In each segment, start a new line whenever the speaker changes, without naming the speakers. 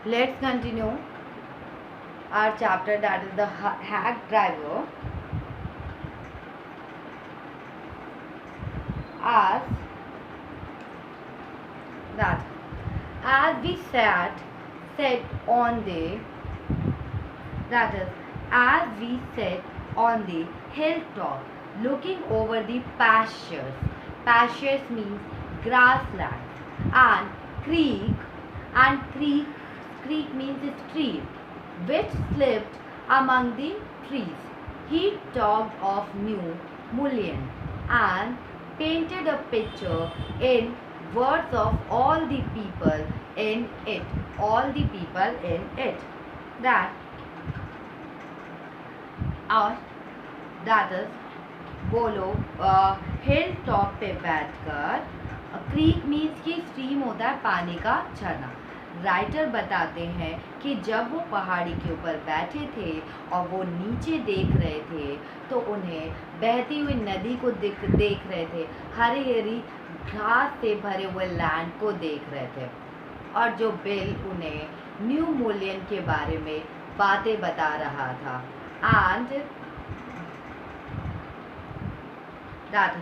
let's continue our chapter, that is the hack driver. As that as we sat on the that is as we sat on the hilltop looking over the pastures. Pastures means grassland, and creek and creek means stream which slipped among the trees. He talked of New Mullion and painted a picture in words of all the people in it. All the people in it. That और that is बोलो hill top पे बैठकर. Creek means कि stream होता है पानी का झरना. राइटर बताते हैं कि जब वो पहाड़ी के ऊपर बैठे थे और वो नीचे देख रहे थे तो उन्हें बहती हुई नदी को देख रहे थे, हरी हरी घास से भरे हुए लैंड को देख रहे थे. और जो बिल उन्हें न्यू मुलियन के बारे में बातें बता रहा था. एंड दैट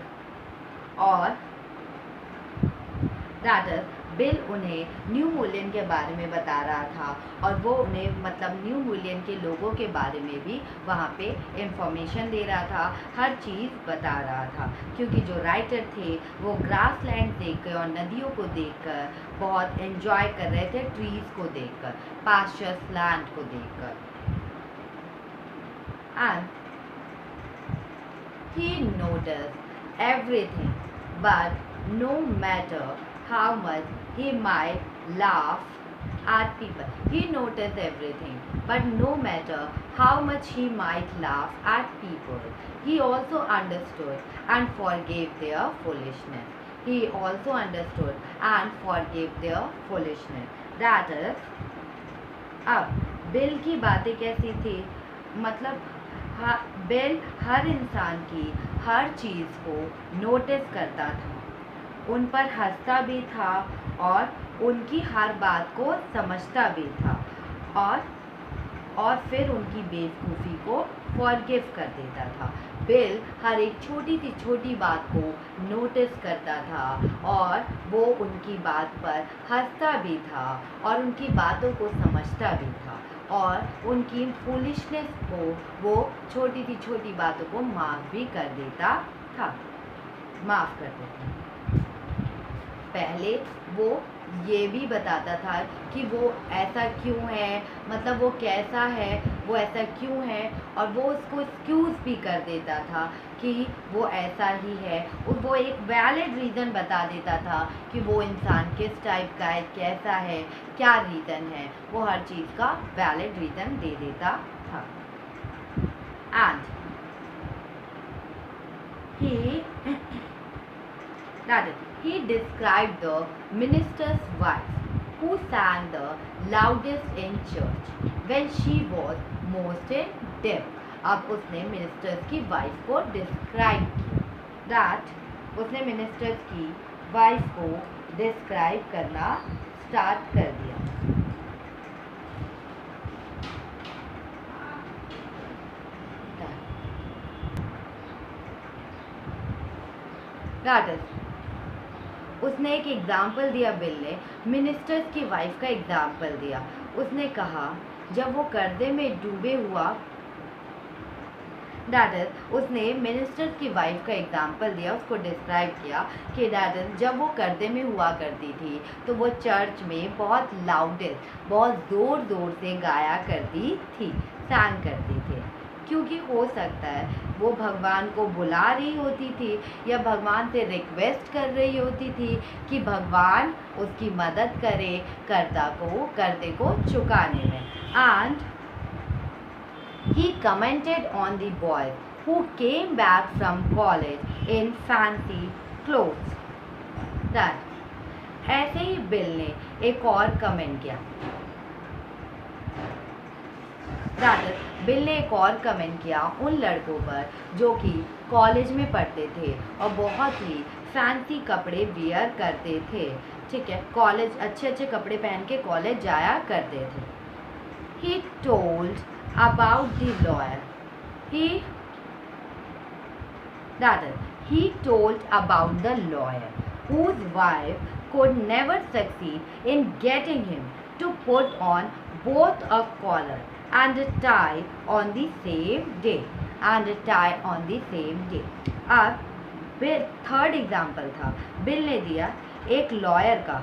बिल उन्हें न्यू मुलियन के बारे में बता रहा था और वो उन्हें मतलब न्यू मुलियन के लोगों के बारे में भी वहाँ पे इंफॉर्मेशन दे रहा था, हर चीज़ बता रहा था. क्योंकि जो राइटर थे वो ग्रासलैंड देखकर और नदियों को देखकर बहुत एंजॉय कर रहे थे, ट्रीज़ को देखकर, पास्चर्स लैंड को देखकर. And he noticed everything, but no matter how much he might laugh at people. He noticed everything, but no matter how much he might laugh at people, he also understood and forgave their foolishness. He also understood and forgave their foolishness. That is, अब bill की बातें कैसी थी, मतलब bill हर इंसान की हर चीज़ को notice करता था, उन पर हंसता भी था और उनकी हर बात को समझता भी था और फिर उनकी बेवकूफ़ी को फॉरगिव कर देता था. बिल हर एक छोटी सी छोटी बात को नोटिस करता था और वो उनकी बात पर हंसता भी था और उनकी बातों को समझता भी था और उनकी फूलिशनेस को वो छोटी सी छोटी बातों को माफ़ भी कर देता था. माफ़ कर देता. पहले वो ये भी बताता था कि वो ऐसा क्यों है, मतलब वो कैसा है, वो ऐसा क्यों है, और वो उसको एक्सक्यूज़ भी कर देता था कि वो ऐसा ही है. और वो एक वैलिड रीज़न बता देता था कि वो इंसान किस टाइप का है, कैसा है, क्या रीज़न है. वो हर चीज़ का वैलिड रीज़न दे देता था. And he described the minister's wife who sang the loudest in church when she was most in debt. अब उसने मिनिस्टर्स की वाइफ को डिस्क्राइब किया. उसने मिनिस्टर्स की वाइफ को डिस्क्राइब करना स्टार्ट कर दिया. उसने एक एग्ज़ाम्पल दिया. बिल ने मिनिस्टर्स की वाइफ का एग्ज़ाम्पल दिया. उसने कहा जब वो कर्जे में डूबे हुआ, उसने मिनिस्टर्स की वाइफ का एग्ज़ाम्पल दिया, उसको डिस्क्राइब किया कि जब वो कर्जे में हुआ करती थी तो वो चर्च में बहुत लाउडेस्ट, बहुत ज़ोर से गाया करती थी, सैंग करती थी. क्योंकि हो सकता है वो भगवान को बुला रही होती थी या भगवान से रिक्वेस्ट कर रही होती थी कि भगवान उसकी मदद करे कर्जे को चुकाने में. And he commented on the boys who came back from college in fancy clothes. ऐसे ही बिल ने एक और कमेंट किया. बिल ने एक और कमेंट किया उन लड़कों पर जो कि कॉलेज में पढ़ते थे और बहुत ही फैंसी कपड़े वियर करते थे. ठीक है, कॉलेज अच्छे अच्छे कपड़े पहन के कॉलेज जाया करते थे. He told about the lawyer. He that is, he told about the lawyer whose wife could never succeed in getting him to put on both a collar and a tie on the same day. And a tie on the same day. अब bill third example था, bill ने दिया एक lawyer का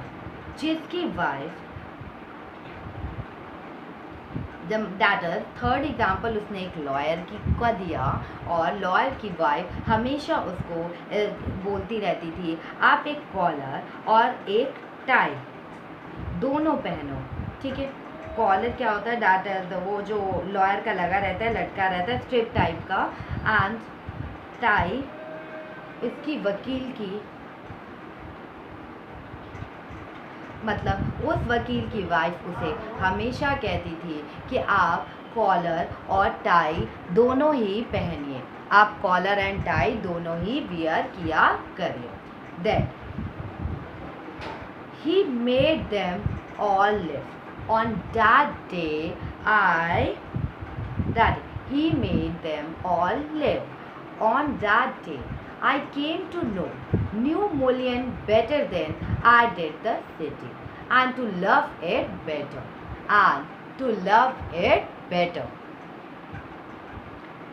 जिसकी wife, that is third example, उसने एक lawyer की का दिया और लॉयर की वाइफ हमेशा उसको बोलती रहती थी आप एक कॉलर और एक टाई दोनों पहनो. ठीक है, कॉलर क्या होता है, दैट इज वो जो लॉयर का लगा रहता है, लटका रहता है, स्ट्रिप टाइप का. एंड टाई इसकी वकील की, मतलब उस वकील की वाइफ उसे हमेशा कहती थी कि आप कॉलर और टाई दोनों ही पहनिए, आप कॉलर एंड टाई दोनों ही वियर किया करिए. Then he made them all live on that day. He made them all live on that day. I came to know New Mullion better than I did the city, and to love it better,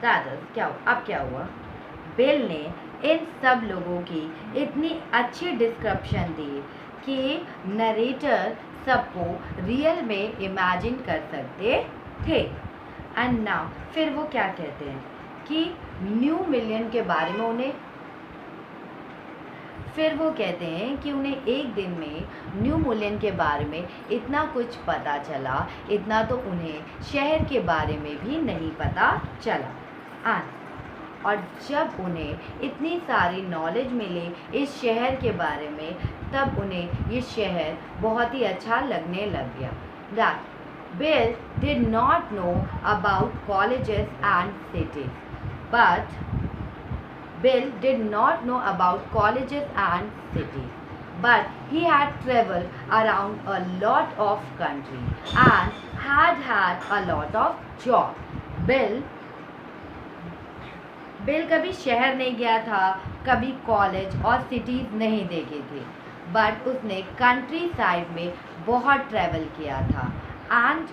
That is, क्या हुआ, bill ने इन सब लोगों की इतनी अच्छी description दी कि narrator सबको रियल में इमेजिन कर सकते थे. एंड नाउ फिर वो क्या कहते हैं कि न्यू मिलियन के बारे में उन्हें, फिर वो कहते हैं कि उन्हें एक दिन में न्यू मिलियन के बारे में इतना कुछ पता चला, इतना तो उन्हें शहर के बारे में भी नहीं पता चला. और जब उन्हें इतनी सारी नॉलेज मिली इस शहर के बारे में, तब उन्हें ये शहर बहुत ही अच्छा लगने लग गया. That Bill did not know about colleges and cities, but Bill did not know about colleges and cities, but he had traveled around a lot of country and had a lot of job. Bill कभी शहर नहीं गया था, कभी college और cities नहीं देखी थी, बट उसने कंट्री साइड में बहुत ट्रैवल किया था. एंड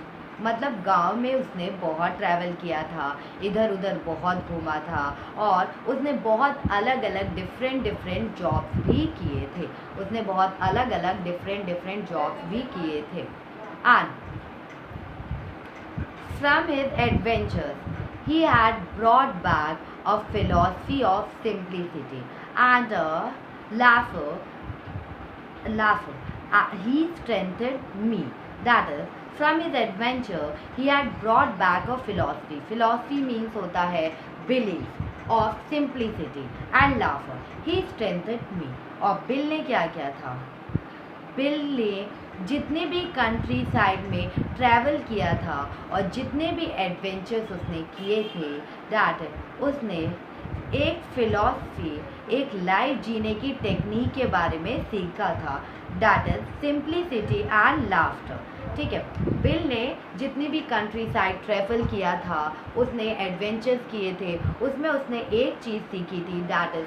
मतलब गांव में उसने बहुत ट्रैवल किया था, इधर उधर बहुत घूमा था और उसने बहुत अलग अलग डिफरेंट जॉब्स भी किए थे. And from his adventures he had brought back a philosophy of simplicity and a laugher. He strengthened me. That is, from his adventure, he had brought back a philosophy. Philosophy means होता है belief of simplicity and laughter. He strengthened me. और bill ने क्या किया था? Bill ने जितने भी कंट्री साइड में ट्रैवल किया था और जितने भी एडवेंचर्स उसने किए थे, दैट उसने एक फिलॉसफी, एक लाइफ जीने की टेक्निक के बारे में सीखा था, that is simplicity and laughter. ठीक है, बिल ने जितनी भी कंट्री साइड ट्रैवल किया था, उसने एडवेंचर्स किए थे, उसमें उसने एक चीज़ सीखी थी, दैट इज़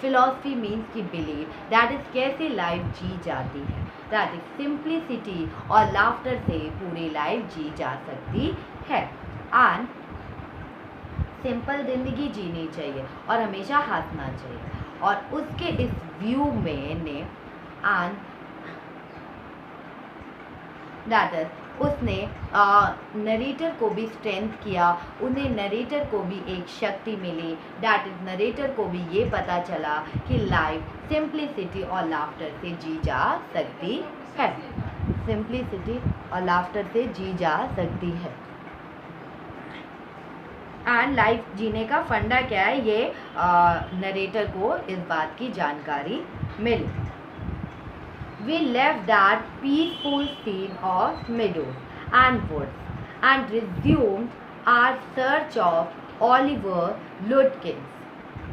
फिलॉसफी मीन्स की बिलीव, दैट इज़ कैसे लाइफ जी जाती है, दैट इज सिंप्लिसिटी और लाफ्टर से पूरी लाइफ जी जा सकती है. एंड सिंपल ज़िंदगी जीनी चाहिए और हमेशा हंसना चाहिए. और उसके इस व्यू में ने एंड दैट इज उसने नरेटर को भी स्ट्रेंथ किया, उन्हें नरेटर को भी एक शक्ति मिली, दैट इज नरेटर को भी ये पता चला कि लाइफ सिंप्लिसिटी और लाफ्टर से जी जा सकती है. सिंप्लिसिटी और लाफ्टर से जी जा सकती है. एंड लाइफ जीने का फंडा क्या है, ये नरेटर को इस बात की जानकारी मिली. We left that peaceful scene of meadows and woods and resumed our search of Oliver Ludkins.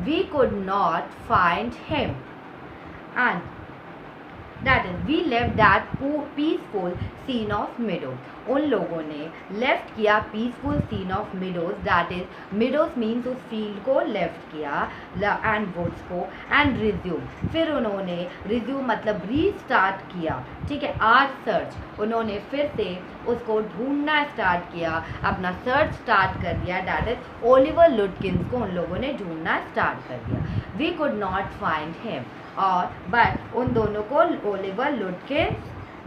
We could not find him. And That is, we left that peaceful scene of meadows. उन लोगों ने left किया peaceful scene of meadows. That is, meadows means उस field को left किया and woods को and resume. फिर उन्होंने रिज्यूम मतलब रीस्टार्ट किया. ठीक है, आर सर्च. उन्होंने फिर से उसको ढूंढना स्टार्ट किया, अपना सर्च स्टार्ट कर दिया. डैट इज, ओलिवर लुटकिंस को उन लोगों ने ढूंढना स्टार्ट कर दिया. We could not find him. और बट उन दोनों को ओलिवर लुटकिंस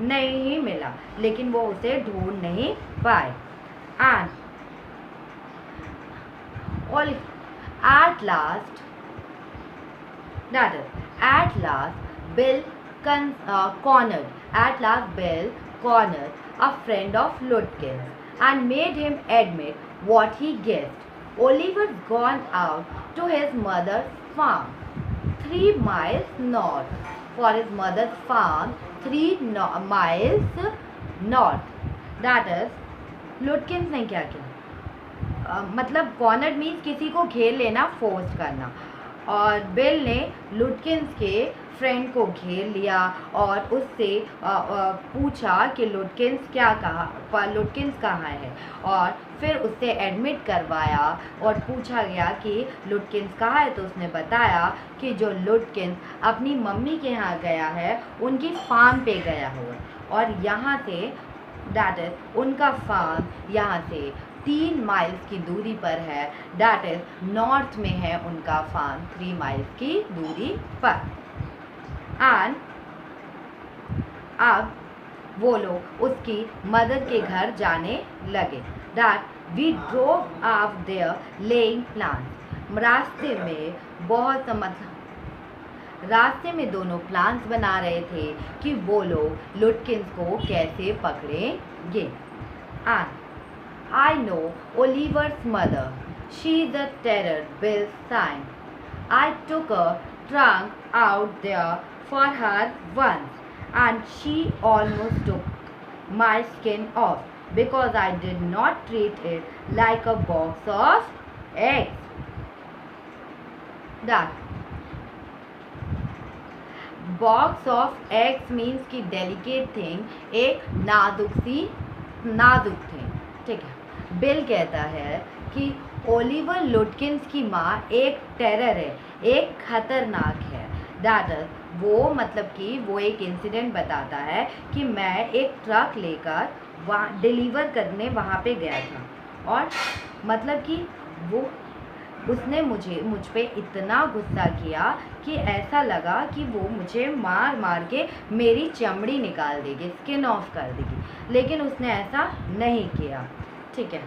नहीं मिला, लेकिन वो उसे ढूंढ नहीं पाए. And at last Bill cornered a friend of Lutkins and made him admit what he guessed. Oliver's gone out to his mother's farm 3 miles north. For his mother's farm 3 miles north. That is, लुटकिंस ने क्या किया, मतलब corner means किसी को घेर लेना, force करना. और बिल ने लुटकिंस के फ्रेंड को घेर लिया और उससे पूछा कि लुटकिंस कहाँ है. और फिर उससे एडमिट करवाया और पूछा गया कि लुटकिंस कहाँ है. तो उसने बताया कि जो लुटकिंस अपनी मम्मी के यहाँ गया है, उनकी फार्म पे गया हुआ. और यहाँ से डैट इज, उनका फार्म यहाँ से 3 माइल्स की दूरी पर है. डैट इज, नॉर्थ में है उनका फार्म 3 माइल्स की दूरी पर. एंड अब वो लोग उसकी मदर के घर जाने लगे. That we drove off their laying plans. रास्ते में दोनों प्लान्स बना रहे थे कि वो लोग लुटकिंस को कैसे पकड़ेंगे. And I know Oliver's mother. She's a terror, Bill sighed. I took a trunk out there for her once, and she almost took my skin off because I did not treat it like a box of eggs. That box of eggs means कि delicate thing, एक नाजुक थी. ठीक है, bill कहता है कि Oliver लुटकिंस की माँ एक टेरर है, एक खतरनाक है. दैट इज, वो मतलब कि वो एक इंसिडेंट बताता है कि मैं एक ट्रक लेकर वहाँ डिलीवर करने वहाँ पे गया था. और मतलब कि वो उसने मुझ पे इतना गुस्सा किया कि ऐसा लगा कि वो मुझे मार के मेरी चमड़ी निकाल देगी, स्किन ऑफ कर देगी. लेकिन उसने ऐसा नहीं किया. ठीक है,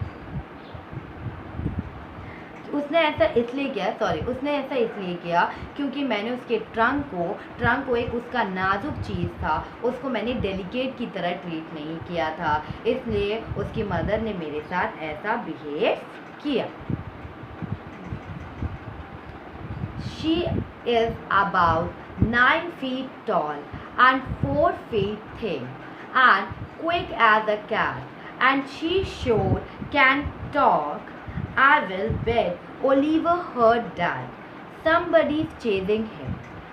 उसने ऐसा इसलिए किया क्योंकि मैंने उसके ट्रंक को एक उसका नाजुक चीज़ था, उसको मैंने डेलिकेट की तरह ट्रीट नहीं किया था. इसलिए उसकी मदर ने मेरे साथ ऐसा बिहेव किया. She is about 9 feet tall and 4 feet thick and quick as a cat, and she sure can talk. I will bet Oliver heard that. Somebody's chasing him,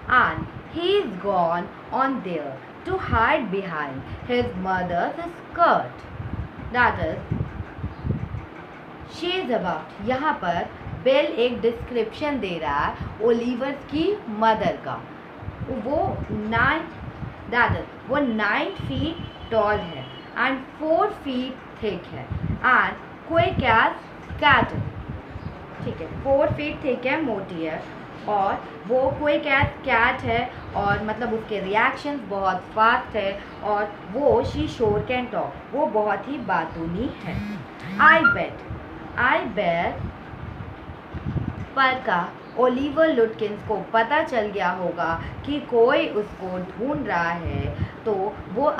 and he's gone on there to hide behind his mother's skirt. That is, she is about. यहाँ पर bell एक description दे रहा है Oliver की mother का. वो 9 feet tall है and 4 feet thick है एंड क्विक एज कैट. ठीक है, 4 फीट थिक है, मोटी है, और वो क्विक एज कैट है, और मतलब उसके रिएक्शंस बहुत फास्ट है, और वो शी शोर कैन टॉक, वो बहुत ही बातूनी है. आई बेट पर का ओलिवर लुटकिंस को पता चल गया होगा कि कोई उसको ढूंढ रहा है, तो वो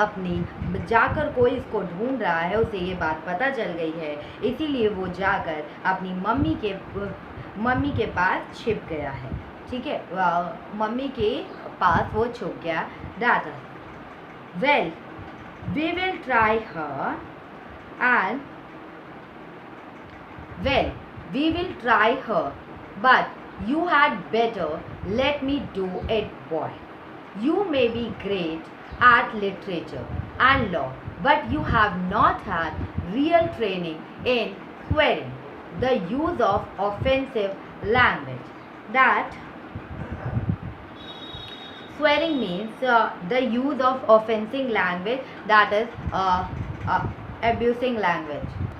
जाकर कोई इसको ढूंढ रहा है, उसे ये बात पता चल गई है. इसीलिए वो जाकर अपनी मम्मी के पास छिप गया है. ठीक है, मम्मी के पास वो छुप गया. That is, well we will try her and but you had better let me do it, boy. You may be great art, literature, and law, but you have not had real training in querying the use of offensive language. That swearing means the use of offensive language, that is abusing language.